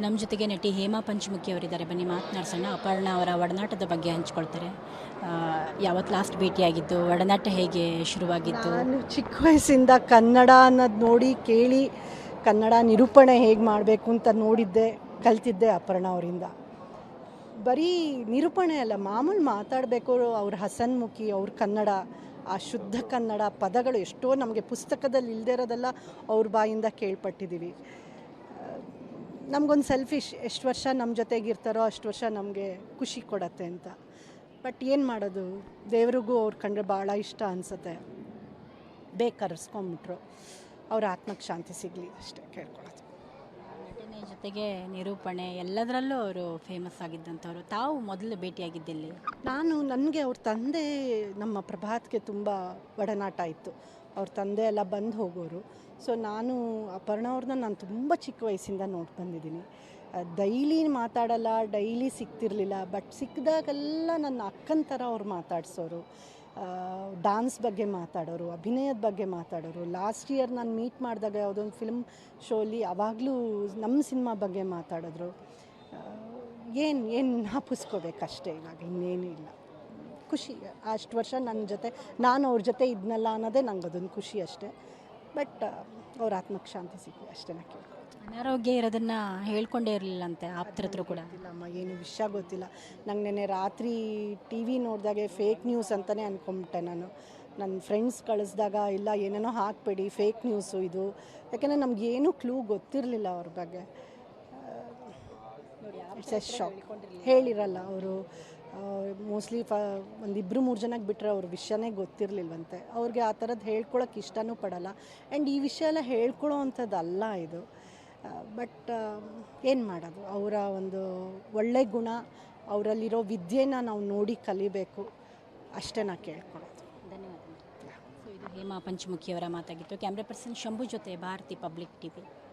ನಮ್ಮ ಜೊತೆಗೆ ನಟಿ ಹೇಮಾ ಪಂಚಮುಖಿ ಅವರಿದ್ದಾರೆ, ಬನ್ನಿ ಮಾತನಾಡ್ಸೋಣ. ಅಪರ್ಣ ಅವರ ಒಡನಾಟದ ಬಗ್ಗೆ ಹಂಚ್ಕೊಳ್ತಾರೆ. ಯಾವತ್ತು ಲಾಸ್ಟ್ ಭೇಟಿಯಾಗಿದ್ದು, ಒಡನಾಟ ಹೇಗೆ ಶುರುವಾಗಿತ್ತು? ನಾನು ಚಿಕ್ಕ ವಯಸ್ಸಿಂದ ಕನ್ನಡ ಅನ್ನೋದು ನೋಡಿ ಕೇಳಿ ಕನ್ನಡ ನಿರೂಪಣೆ ಹೇಗೆ ಮಾಡಬೇಕು ಅಂತ ನೋಡಿದ್ದೆ, ಕಲ್ತಿದ್ದೆ ಅಪರ್ಣ ಅವರಿಂದ. ಬರೀ ನಿರೂಪಣೆ ಅಲ್ಲ, ಮಾಮೂಲು ಮಾತಾಡಬೇಕು. ಅವ್ರ ಹಸನ್ಮುಖಿ, ಅವ್ರ ಕನ್ನಡ, ಆ ಶುದ್ಧ ಕನ್ನಡ ಪದಗಳು ಎಷ್ಟೋ ನಮಗೆ ಪುಸ್ತಕದಲ್ಲಿ ಇಲ್ಲದೇ ಇರೋದೆಲ್ಲ ಅವ್ರ ಬಾಯಿಂದ ಕೇಳ್ಪಟ್ಟಿದ್ದೀವಿ. ನಮಗೊಂದು ಸೆಲ್ಫಿಶ್, ಎಷ್ಟು ವರ್ಷ ನಮ್ಮ ಜೊತೆಗಿರ್ತಾರೋ ಅಷ್ಟು ವರ್ಷ ನಮಗೆ ಖುಷಿ ಕೊಡತ್ತೆ ಅಂತ. ಬಟ್ ಏನು ಮಾಡೋದು, ದೇವರಿಗೂ ಅವ್ರು ಕಂಡ್ರೆ ಭಾಳ ಇಷ್ಟ ಅನಿಸುತ್ತೆ. ಕರೆಸ್ಕೊಂಬಿಟ್ರು. ಅವ್ರ ಆತ್ಮಕ್ಕೆ ಶಾಂತಿ ಸಿಗಲಿ ಅಷ್ಟೇ ಕೇಳ್ಕೊಳ್ಳೋದು. ನಟನೆ ಜೊತೆಗೆ ನಿರೂಪಣೆ ಎಲ್ಲದರಲ್ಲೂ ಅವರು ಫೇಮಸ್ ಆಗಿದ್ದಂಥವ್ರು. ತಾವು ಮೊದಲು ಭೇಟಿಯಾಗಿದ್ದಲ್ಲಿ? ನನಗೆ ಅವ್ರ ತಂದೆ, ನಮ್ಮ ಪ್ರಭಾತ್ಗೆ ತುಂಬ ಒಡನಾಟ ಇತ್ತು. ಅವ್ರ ತಂದೆ ಎಲ್ಲ ಬಂದು ಹೋಗೋರು. ಸೊ ನಾನು ಅಪರ್ಣ ಅವ್ರನ್ನ ನಾನು ತುಂಬ ಚಿಕ್ಕ ವಯಸ್ಸಿಂದ ನೋಡಿ ಬಂದಿದ್ದೀನಿ. ಡೈಲಿ ಮಾತಾಡಲ್ಲ, ಡೈಲಿ ಸಿಗ್ತಿರ್ಲಿಲ್ಲ. ಬಟ್ ಸಿಕ್ಕಿದಾಗೆಲ್ಲ ನನ್ನ ಅಕ್ಕನ ಥರ ಅವ್ರು ಮಾತಾಡ್ಸೋರು. ಡ್ಯಾನ್ಸ್ ಬಗ್ಗೆ ಮಾತಾಡೋರು, ಅಭಿನಯದ ಬಗ್ಗೆ ಮಾತಾಡೋರು. ಲಾಸ್ಟ್ ಇಯರ್ ನಾನು ಮೀಟ್ ಮಾಡಿದಾಗ ಯಾವುದೊಂದು ಫಿಲ್ಮ್ ಶೋಲಿ ಆವಾಗಲೂ ನಮ್ಮ ಸಿನಿಮಾ ಬಗ್ಗೆ ಮಾತಾಡಿದ್ರು. ಏನು ಜ್ಞಾಪಿಸ್ಕೋಬೇಕಷ್ಟೇ, ಇವಾಗ ಇನ್ನೇನು ಇಲ್ಲ. ಖುಷಿ, ಅಷ್ಟು ವರ್ಷ ನನ್ನ ಜೊತೆ ನಾನು ಅವ್ರ ಜೊತೆ ಇದ್ನಲ್ಲ ಅನ್ನೋದೇ ನಂಗೆ ಅದೊಂದು ಖುಷಿ ಅಷ್ಟೇ. ಬಟ್ ಅವ್ರ ಆತ್ಮಕ್ಕೆ ಶಾಂತಿ ಸಿಗಲಿ ಅಷ್ಟೇ ನಾ ಕೇಳ್ಕೊಳ್ತೀನಿ. ಅನಾರೋಗ್ಯ ಇರೋದನ್ನು ಹೇಳ್ಕೊಂಡೇ ಇರಲಿಲ್ಲಂತೆ ಆಪ್ತರ ಹತ್ರ ಕೂಡ? ಗೊತ್ತಿಲ್ಲಮ್ಮ, ಏನು ವಿಷಯ ಗೊತ್ತಿಲ್ಲ. ನಂಗೆ ನೆನ್ನೆ ರಾತ್ರಿ ಟಿ ವಿ ನೋಡಿದಾಗೆ ಫೇಕ್ ನ್ಯೂಸ್ ಅಂತಲೇ ಅಂದ್ಕೊಂಬಿಟ್ಟೆ ನಾನು. ನನ್ನ ಫ್ರೆಂಡ್ಸ್ ಕಳಿಸ್ದಾಗ ಇಲ್ಲ ಏನೇನೋ ಹಾಕಬೇಡಿ, ಫೇಕ್ ನ್ಯೂಸು ಇದು. ಯಾಕೆಂದರೆ ನಮಗೇನು ಕ್ಲೂ ಗೊತ್ತಿರಲಿಲ್ಲ ಅವ್ರ ಬಗ್ಗೆ. It's A shock. ಹೇಳಿರಲ್ಲ ಅವರು. ಮೋಸ್ಟ್ಲಿ ಒಂದು 2-3 ಜನಕ್ಕೆ ಬಿಟ್ಟರೆ ಅವ್ರ ವಿಷಯನೇ ಗೊತ್ತಿರಲಿಲ್ವಂತೆ. ಅವ್ರಿಗೆ ಆ ಥರದ್ದು ಹೇಳ್ಕೊಳಕ್ಕೆ ಇಷ್ಟನೂ ಪಡಲ್ಲ. ಆ್ಯಂಡ್ ಈ ವಿಷಯ ಎಲ್ಲ ಹೇಳ್ಕೊಳ್ಳೋ ಅಂಥದ್ದಲ್ಲ ಇದು. ಬಟ್ ಏನು ಮಾಡೋದು, ಅವರ ಒಂದು ಒಳ್ಳೆ ಗುಣ, ಅವರಲ್ಲಿರೋ ವಿದ್ಯೆನ ನಾವು ನೋಡಿ ಕಲಿಬೇಕು ಅಷ್ಟೇ ನಾ ಕೇಳ್ಕೊಳ್ಳೋದು. ಧನ್ಯವಾದ. ಸೊ ಇದು ಹೇಮಾ ಪಂಚಮುಖಿಯವರ ಮಾತಾಗಿತ್ತು. ಕ್ಯಾಮ್ರಾ ಪರ್ಸನ್ ಶಂಭು ಜೊತೆ ಭಾರತಿ, ಪಬ್ಲಿಕ್ ಟಿವಿ.